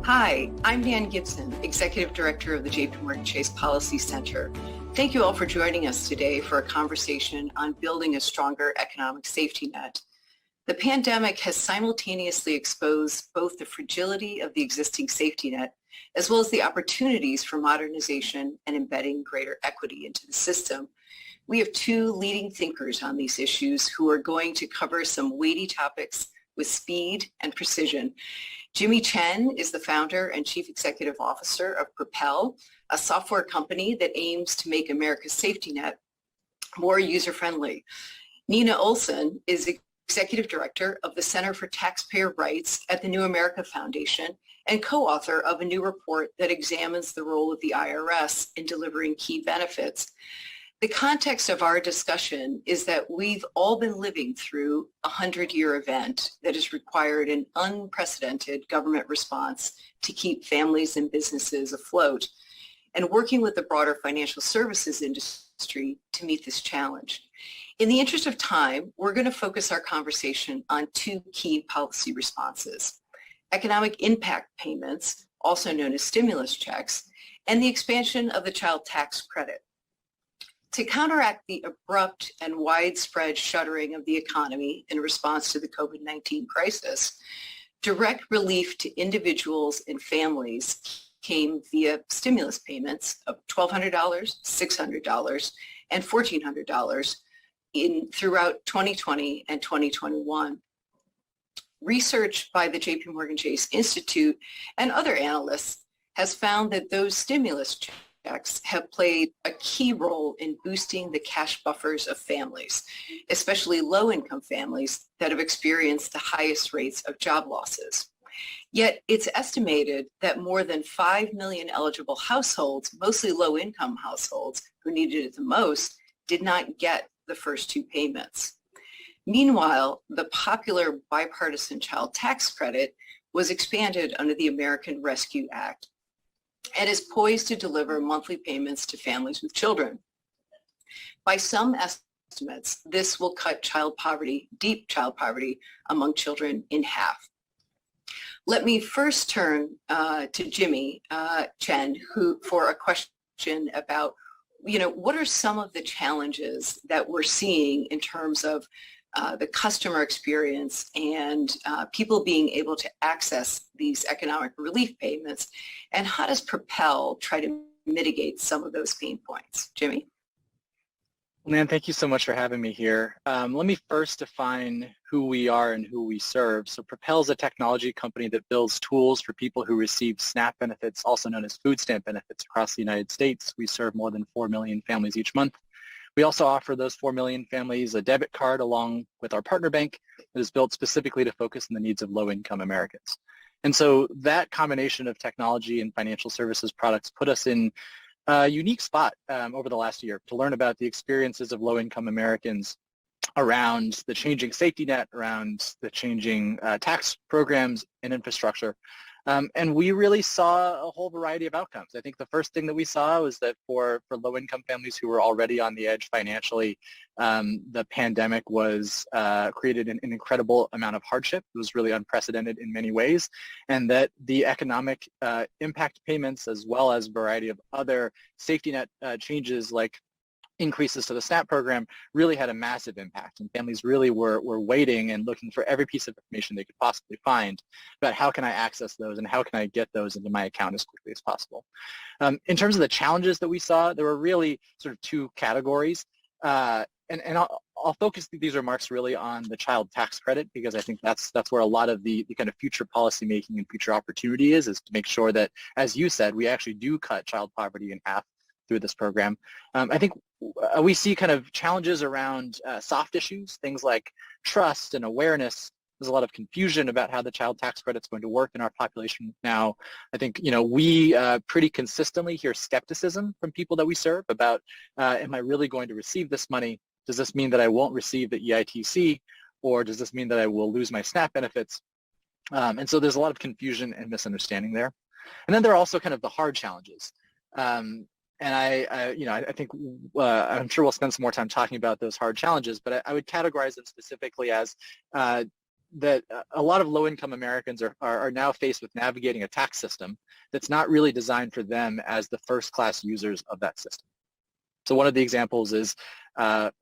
Hi, I'm Nan Gibson, Executive Director of the JPMorgan Chase Policy Center. Thank you all for joining us today for a conversation on building a stronger economic safety net. The pandemic has simultaneously exposed both the fragility of the existing safety net as well as the opportunities for modernization and embedding greater equity into the system. We have two leading thinkers on these issues who are going to cover some weighty topics with speed and precision. Chen is the founder and chief executive officer of Propel, a software company that aims to make America's safety net more user-friendly. Nina Olson is executive director of the Center for Taxpayer Rights at the New America Foundation and co-author of a new report that examines the role of the IRS in delivering key benefits. The context of our discussion is that we've all been living through a 100-year event that has required an unprecedented government response to keep families and businesses afloat, and working with the broader financial services industry to meet this challenge. In the interest of time, we're going to focus our conversation on two key policy responses: economic impact payments, also known as stimulus checks, and the expansion of the child tax credit. To counteract the abrupt and widespread shuttering of the economy in response to the COVID-19 crisis, direct relief to individuals and families came via stimulus payments of $1,200, $600, and $1,400 throughout 2020 and 2021. Research by the JPMorgan Chase Institute and other analysts has found that those stimulus checks have played a key role in boosting the cash buffers of families, especially low-income families that have experienced the highest rates of job losses. Yet it's estimated that more than 5 million eligible households, mostly low-income households who needed it the most, did not get the first two payments. Meanwhile, the popular bipartisan child tax credit was expanded under the American Rescue Act and is poised to deliver monthly payments to families with children. By some estimates, this will cut child poverty, deep child poverty, among children in half. Let me first turn to Chen, for a question about, what are some of the challenges that we're seeing in terms of the customer experience and people being able to access these economic relief payments, and how does Propel try to mitigate some of those pain points? Jimmy? Nan, thank you so much for having me here. Let me first define who we are and who we serve. So Propel is a technology company that builds tools for people who receive SNAP benefits, also known as food stamp benefits, across the United States. We serve more than 4 million families each month. We also offer those 4 million families a debit card along with our partner bank that is built specifically to focus on the needs of low-income Americans. And so that combination of technology and financial services products put us in a unique spot over the last year to learn about the experiences of low-income Americans around the changing safety net, around the changing tax programs and infrastructure. And we really saw a whole variety of outcomes. I think the first thing that we saw was that for low-income families who were already on the edge financially, the pandemic was created an incredible amount of hardship. It was really unprecedented in many ways, and that the economic impact payments, as well as a variety of other safety net changes like increases to the SNAP program, really had a massive impact, and families really were waiting and looking for every piece of information they could possibly find about how can I access those and how can I get those into my account as quickly as possible. In terms of the challenges that we saw, there were really sort of two categories, and I'll focus these remarks really on the child tax credit, because I think that's where a lot of the kind of future policy making and future opportunity is to make sure that, as you said, we actually do cut child poverty in half through this program. I think we see kind of challenges around soft issues, things like trust and awareness. There's a lot of confusion about how the child tax credit is going to work in our population now. I think, we pretty consistently hear skepticism from people that we serve about, am I really going to receive this money? Does this mean that I won't receive the EITC? Or does this mean that I will lose my SNAP benefits? And so there's a lot of confusion and misunderstanding there. And then there are also kind of the hard challenges. And I think I'm sure we'll spend some more time talking about those hard challenges, but I would categorize them specifically as that a lot of low-income Americans are now faced with navigating a tax system that's not really designed for them as the first-class users of that system. So one of the examples is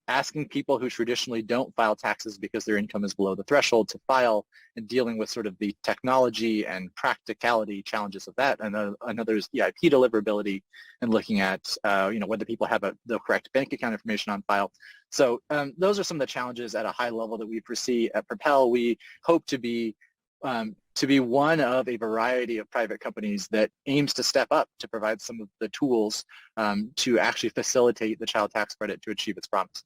asking people who traditionally don't file taxes because their income is below the threshold to file, and dealing with sort of the technology and practicality challenges of that. And another is EIP deliverability and looking at whether people have the correct bank account information on file. So those are some of the challenges at a high level that we foresee at Propel. We hope to be one of a variety of private companies that aims to step up to provide some of the tools to actually facilitate the child tax credit to achieve its promise.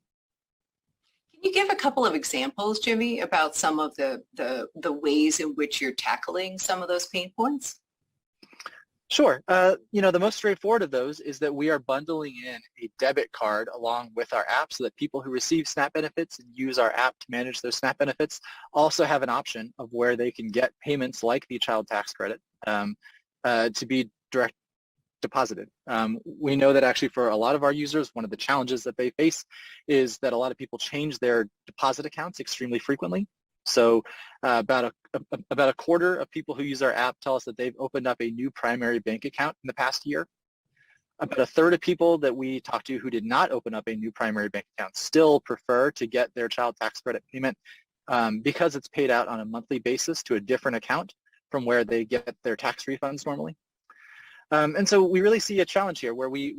Can you give a couple of examples, Jimmy, about some of the ways in which you're tackling some of those pain points? Sure. The most straightforward of those is that we are bundling in a debit card along with our app so that people who receive SNAP benefits and use our app to manage those SNAP benefits also have an option of where they can get payments like the child tax credit to be direct deposited. We know that actually for a lot of our users, one of the challenges that they face is that a lot of people change their deposit accounts extremely frequently. So about a quarter of people who use our app tell us that they've opened up a new primary bank account in the past year. About a third of people that we talked to who did not open up a new primary bank account still prefer to get their child tax credit payment because it's paid out on a monthly basis to a different account from where they get their tax refunds normally. And so we really see a challenge here where we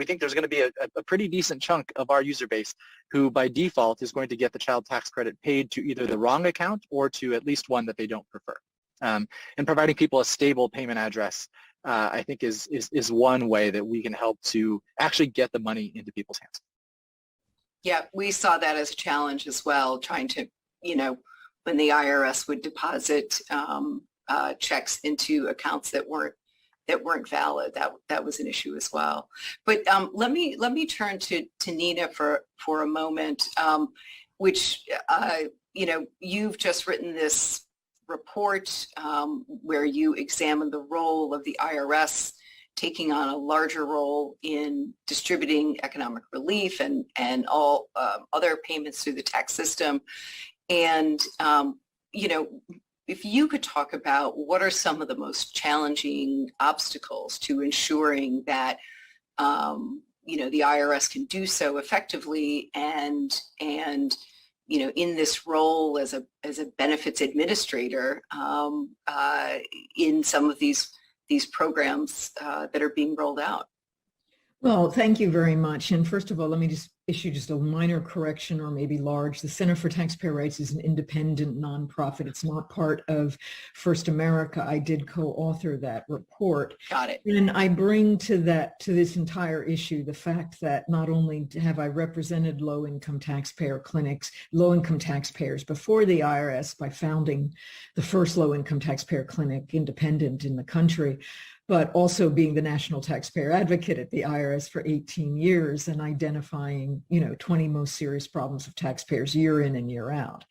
think there's going to be a pretty decent chunk of our user base who by default is going to get the child tax credit paid to either the wrong account or to at least one that they don't prefer. And providing people a stable payment address, I think is one way that we can help to actually get the money into people's hands. Yeah, we saw that as a challenge as well, trying to, when the IRS would deposit checks into accounts that weren't valid. That was an issue as well. But let me turn to Nina for a moment, which you've just written this report where you examine the role of the IRS taking on a larger role in distributing economic relief and all other payments through the tax system. And if you could talk about what are some of the most challenging obstacles to ensuring that, the IRS can do so effectively and in this role as a benefits administrator in some of these programs that are being rolled out. Well, thank you very much. And first of all, let me just issue just a minor correction, or maybe large. The Center for Taxpayer Rights is an independent nonprofit. It's not part of First America. I did co-author that report. Got it. And I bring to this entire issue the fact that not only have I represented low-income taxpayer clinics, low-income taxpayers before the IRS by founding the first low-income taxpayer clinic independent in the country, but also being the national taxpayer advocate at the IRS for 18 years and identifying, 20 most serious problems of taxpayers year in and year out.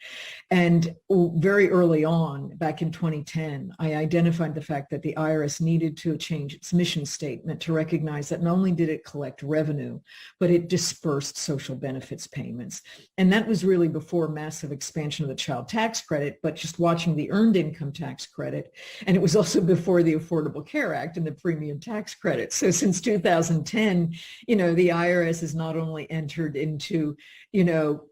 And very early on, back in 2010, I identified the fact that the IRS needed to change its mission statement to recognize that not only did it collect revenue, but it dispersed social benefits payments. And that was really before massive expansion of the child tax credit, but just watching the earned income tax credit. And it was also before the Affordable Care Act and the premium tax credit. So since 2010, the IRS has not only entered into,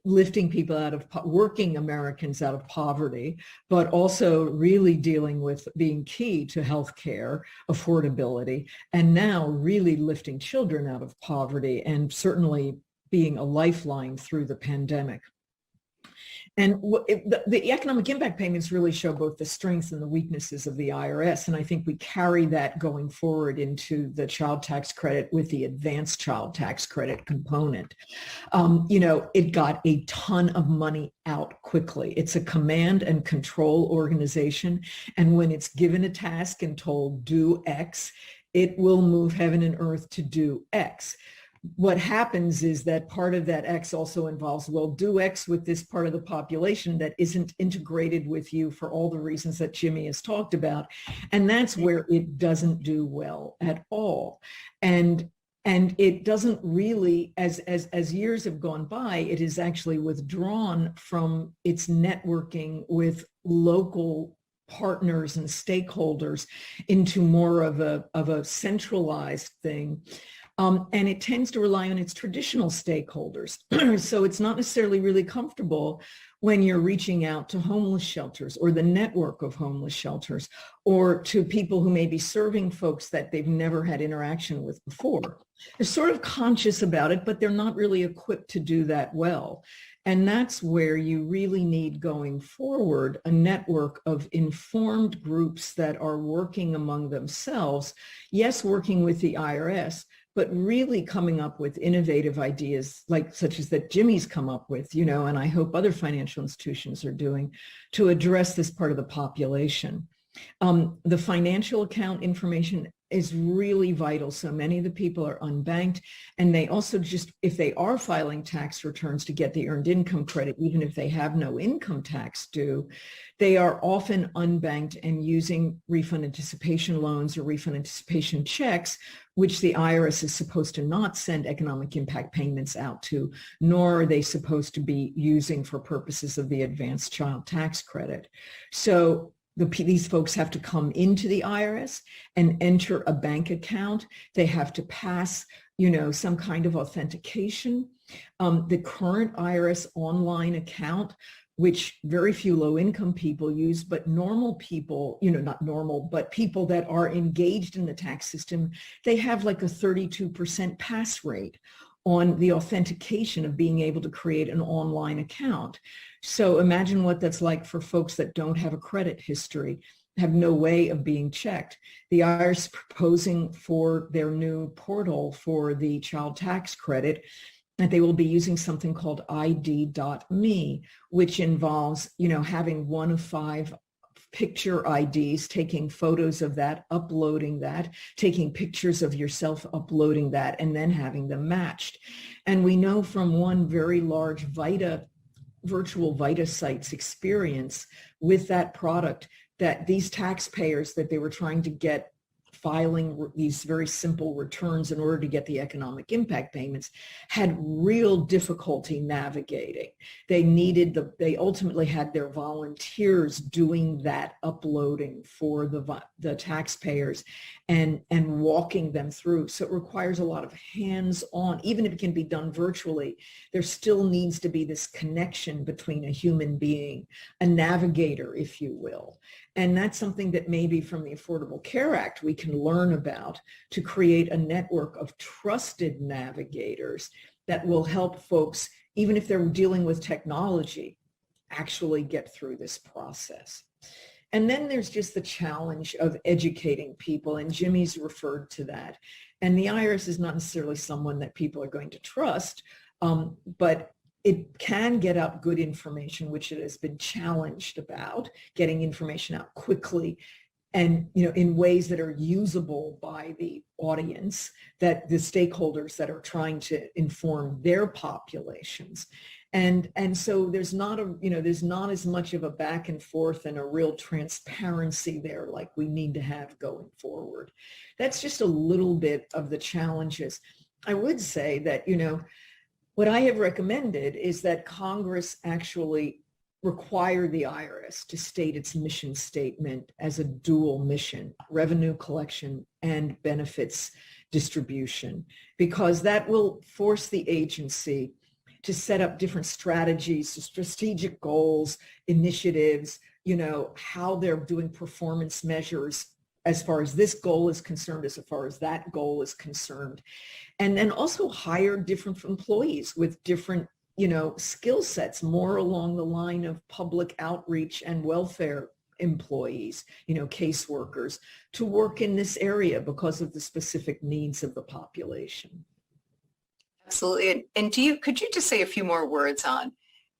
lifting people out of working Americans out of poverty, but also really dealing with being key to healthcare affordability, and now really lifting children out of poverty and certainly being a lifeline through the pandemic. And the economic impact payments really show both the strengths and the weaknesses of the IRS. And I think we carry that going forward into the child tax credit with the advanced child tax credit component. It got a ton of money out quickly. It's a command and control organization. And when it's given a task and told do X, it will move heaven and earth to do X. What happens is that part of that X also involves, well, do X with this part of the population that isn't integrated with you for all the reasons that Jimmy has talked about. And that's where it doesn't do well at all. And And it doesn't really, as years have gone by, it is actually withdrawn from its networking with local partners and stakeholders into more of a centralized thing. And it tends to rely on its traditional stakeholders. So it's not necessarily really comfortable when you're reaching out to homeless shelters or the network of homeless shelters, or to people who may be serving folks that they've never had interaction with before. They're sort of conscious about it, but they're not really equipped to do that well. And that's where you really need, going forward, a network of informed groups that are working among themselves, yes, working with the IRS, but really coming up with innovative ideas such as that Jimmy's come up with, and I hope other financial institutions are doing, to address this part of the population. The financial account information is really vital. So many of the people are unbanked, and they also just, if they are filing tax returns to get the earned income credit, even if they have no income tax due, they are often unbanked and using refund anticipation loans or refund anticipation checks, which the IRS is supposed to not send economic impact payments out to, nor are they supposed to be using for purposes of the advanced child tax credit. So these folks have to come into the IRS and enter a bank account. They have to pass, some kind of authentication. The current IRS online account, which very few low-income people use, but normal people, not normal, but people that are engaged in the tax system, they have like a 32% pass rate on the authentication of being able to create an online account. So imagine what that's like for folks that don't have a credit history, have no way of being checked. The IRS is proposing for their new portal for the child tax credit that they will be using something called ID.me, which involves, having one of 5 picture IDs, taking photos of that, uploading that, taking pictures of yourself, uploading that, and then having them matched. And we know from one very large virtual Vita sites experience with that product that these taxpayers that they were trying to get filing these very simple returns in order to get the economic impact payments had real difficulty navigating. They ultimately had their volunteers doing that uploading for the taxpayers and walking them through. So it requires a lot of hands-on. Even if it can be done virtually, there still needs to be this connection between a human being, a navigator, if you will. And that's something that maybe from the Affordable Care Act we can learn about, to create a network of trusted navigators that will help folks, even if they're dealing with technology, actually get through this process. And then there's just the challenge of educating people, and Jimmy's referred to that. And the IRS is not necessarily someone that people are going to trust, but it can get out good information, which it has been challenged about, getting information out quickly and, in ways that are usable by the audience, that the stakeholders that are trying to inform their populations. And so there's not as much of a back and forth and a real transparency there like we need to have going forward. That's just a little bit of the challenges. I would say that, what I have recommended is that Congress actually require the IRS to state its mission statement as a dual mission, revenue collection and benefits distribution, because that will force the agency to set up different strategies, strategic goals, initiatives, how they're doing performance measures as far as this goal is concerned, as far as that goal is concerned. And then also hire different employees with different, skill sets, more along the line of public outreach and welfare employees, caseworkers, to work in this area because of the specific needs of the population. Absolutely. And could you just say a few more words on,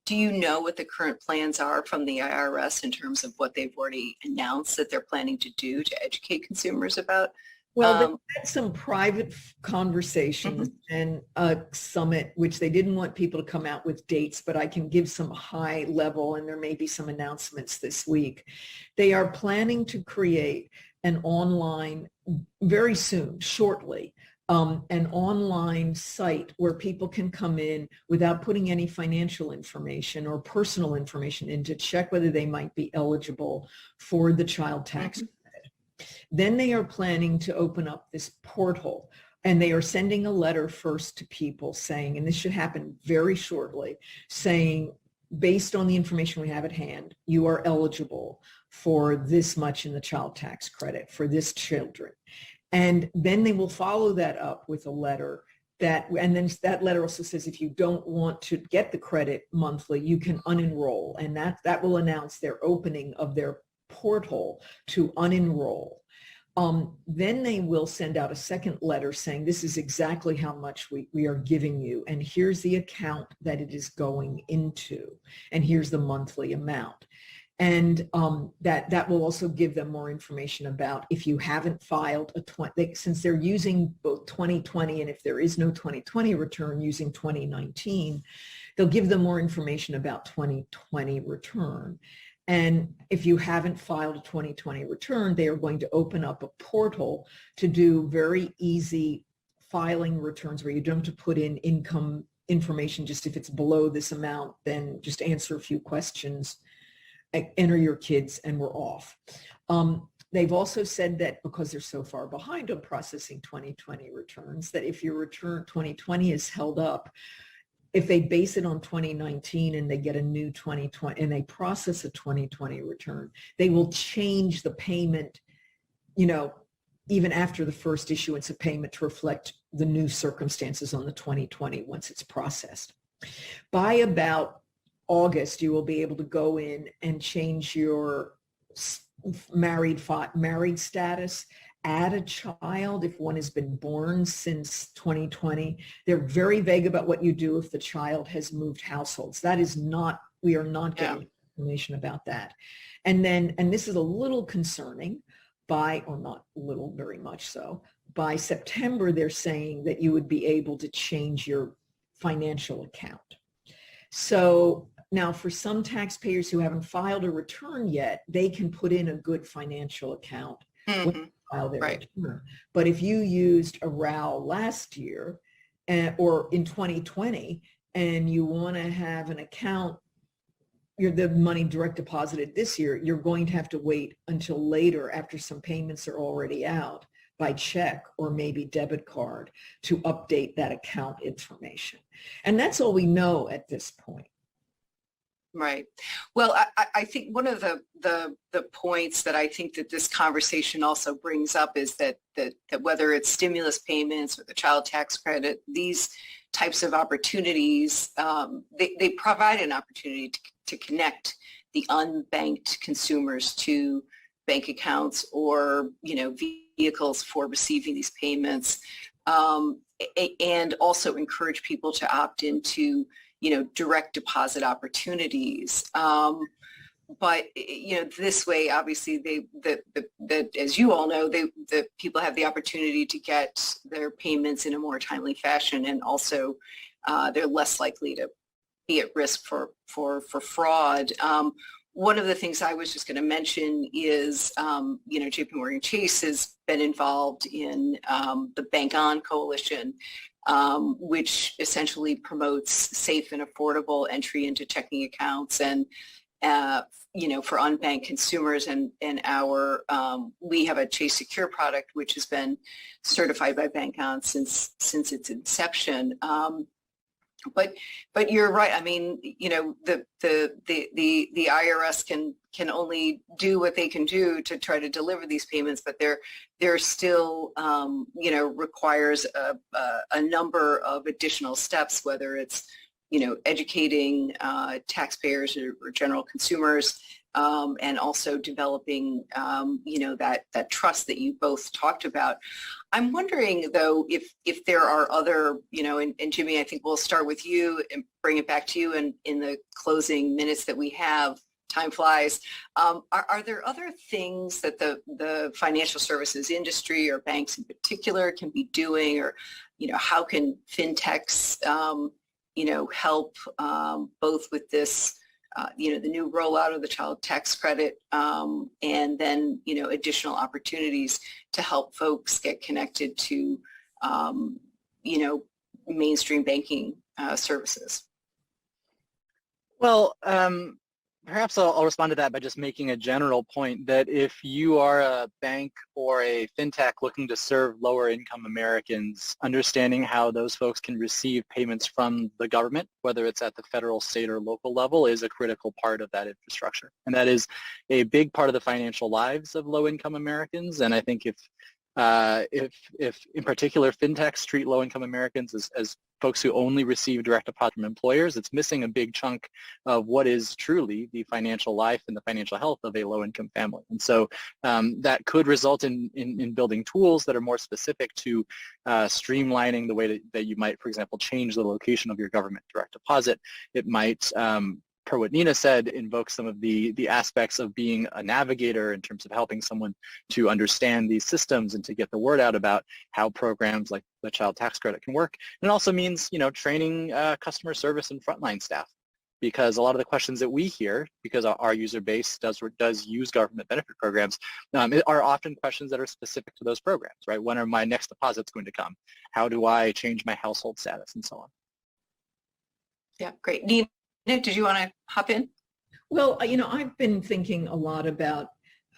do you know what the current plans are from the IRS in terms of what they've already announced that they're planning to do to educate consumers about? Well, they had some private conversations and a summit, which they didn't want people to come out with dates, but I can give some high level, and there may be some announcements this week. They are planning to create an online, very soon, shortly, an online site where people can come in without putting any financial information or personal information in to check whether they might be eligible for the child tax credit. Then they are planning to open up this portal, and they are sending a letter first to people saying, and this should happen very shortly, saying, based on the information we have at hand, you are eligible for this much in the child tax credit for this children. And then they will follow that up with a letter and then that letter also says, if you don't want to get the credit monthly, you can unenroll. And that will announce their opening of their portal to unenroll. Then they will send out a second letter saying, this is exactly how much we are giving you. And here's the account that it is going into. And here's the monthly amount. And that will also give them more information about if you haven't filed since they're using both 2020 and if there is no 2020 return using 2019, they'll give them more information about 2020 return. And if you haven't filed a 2020 return, they are going to open up a portal to do very easy filing returns where you don't have to put in income information. Just if it's below this amount, then just answer a few questions, enter your kids, and we're off. They've also said that because they're so far behind on processing 2020 returns, that if your return 2020 is held up, if they base it on 2019 and they get a new 2020 and they process a 2020 return, they will change the payment, even after the first issuance of payment to reflect the new circumstances on the 2020 once it's processed. By about August, you will be able to go in and change your married status, add a child if one has been born since 2020. They're very vague about what you do if the child has moved households. We are not getting information about that. And this is a little concerning or not little, very much so, by September, they're saying that you would be able to change your financial account. So now for some taxpayers who haven't filed a return yet, they can put in a good financial account when they file their return. But if you used a RAL last year or in 2020 and you want to have an account, the money direct deposited this year, you're going to have to wait until later after some payments are already out by check or maybe debit card to update that account information. And that's all we know at this point. Right. Well, I think one of the points that I think that this conversation also brings up is that whether it's stimulus payments or the child tax credit, these types of opportunities, they provide an opportunity to connect the unbanked consumers to bank accounts or, vehicles for receiving these payments, and also encourage people to opt into direct deposit opportunities. But this way, obviously, as you all know, the people have the opportunity to get their payments in a more timely fashion, and also they're less likely to be at risk for fraud. One of the things I was just going to mention is, JP Morgan Chase has been involved in the Bank On Coalition, which essentially promotes safe and affordable entry into checking accounts and, for unbanked consumers. And we have a Chase Secure product, which has been certified by Bank On since its inception. But you're right. I mean, the IRS can only do what they can do to try to deliver these payments, but there still requires a number of additional steps, whether it's educating taxpayers or general consumers, and also developing that trust that you both talked about. I'm wondering, though, if there are other, and Jimmy, I think we'll start with you and bring it back to you in the closing minutes that we have. Time flies. Are there other things that the financial services industry or banks in particular can be doing, or how can fintechs help both with this the new rollout of the child tax credit, and then additional opportunities to help folks get connected to you know, mainstream banking services? Well, perhaps I'll respond to that by just making a general point that if you are a bank or a fintech looking to serve lower income Americans, understanding how those folks can receive payments from the government, whether it's at the federal, state, or local level, is a critical part of that infrastructure. And that is a big part of the financial lives of low income Americans. And I think if in particular fintechs treat low income Americans as folks who only receive direct deposit from employers, it's missing a big chunk of what is truly the financial life and the financial health of a low-income family. And so that could result in building tools that are more specific to streamlining the way that you might, for example, change the location of your government direct deposit. It might, per what Nina said, invoke some of the aspects of being a navigator in terms of helping someone to understand these systems and to get the word out about how programs like the child tax credit can work. And it also means, training customer service and frontline staff, because a lot of the questions that we hear, because our user base does use government benefit programs, are often questions that are specific to those programs, right? When are my next deposits going to come? How do I change my household status, and so on? Yeah, great. Nina, did you want to hop in? Well, I've been thinking a lot about,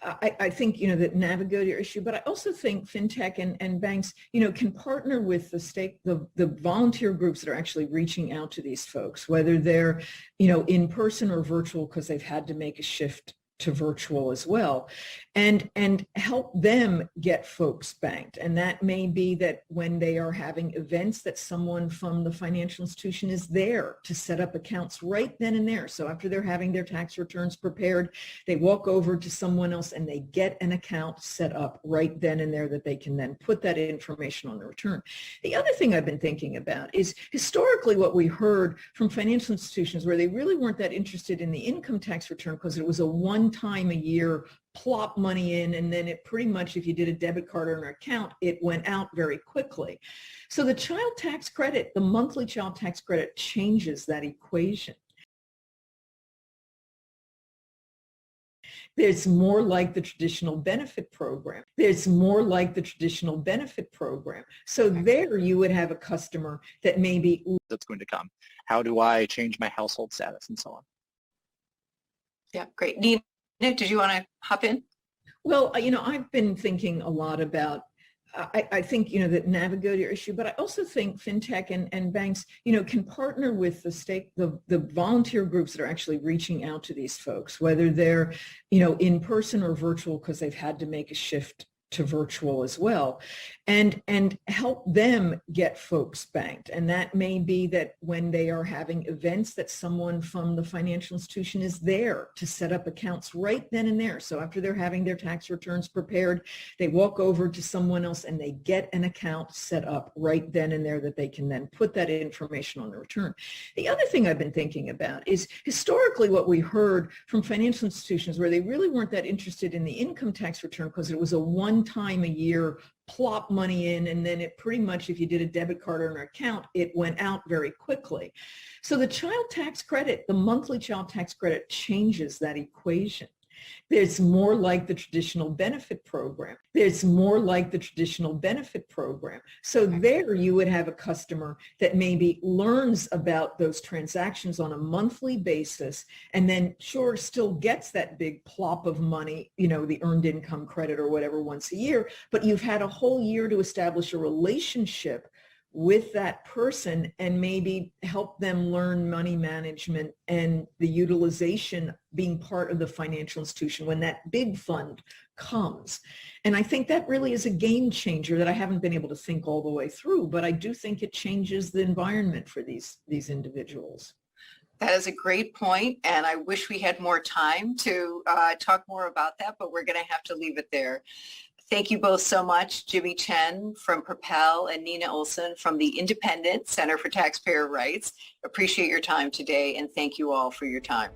I think, that navigator issue, but I also think fintech and banks, can partner with the volunteer groups that are actually reaching out to these folks, whether they're, in person or virtual, because they've had to make a shift to virtual as well, and help them get folks banked. And that may be that when they are having events, that someone from the financial institution is there to set up accounts right then and there. So after they're having their tax returns prepared, they walk over to someone else and they get an account set up right then and there that they can then put that information on the return. The other thing I've been thinking about is historically what we heard from financial institutions, where they really weren't that interested in the income tax return because it was a one-time a year plop money in, and then it pretty much, if you did a debit card or an account, it went out very quickly. So the child tax credit, the monthly child tax credit, changes that equation. It's more like the traditional benefit program. It's more like the traditional benefit program. So there you would have a customer that maybe that's going to come. How do I change my household status, and so on? Yeah, great. Nina, did you want to hop in? Well, I've been thinking a lot about, I think, that navigator issue, but I also think fintech and banks, can partner with the volunteer groups that are actually reaching out to these folks, whether they're, in person or virtual, because they've had to make a shift to virtual as well, and help them get folks banked. And that may be that when they are having events, that someone from the financial institution is there to set up accounts right then and there. So after they're having their tax returns prepared, they walk over to someone else and they get an account set up right then and there that they can then put that information on the return. The other thing I've been thinking about is historically what we heard from financial institutions, where they really weren't that interested in the income tax return because it was a one-time a year plop money in, and then it pretty much, if you did a debit card or an account, it went out very quickly. So the child tax credit, the monthly child tax credit, changes that equation. It's more like the traditional benefit program. It's more like the traditional benefit program. So there you would have a customer that maybe learns about those transactions on a monthly basis, and then still gets that big plop of money, the earned income credit or whatever once a year, but you've had a whole year to establish a relationship with that person and maybe help them learn money management and the utilization being part of the financial institution when that big fund comes. And I think that really is a game changer that I haven't been able to think all the way through, but I do think it changes the environment for these individuals. That is a great point, and I wish we had more time to talk more about that, but we're going to have to leave it there. Thank you both so much, Jimmy Chen from Propel and Nina Olson from the Independent Center for Taxpayer Rights. Appreciate your time today, and thank you all for your time.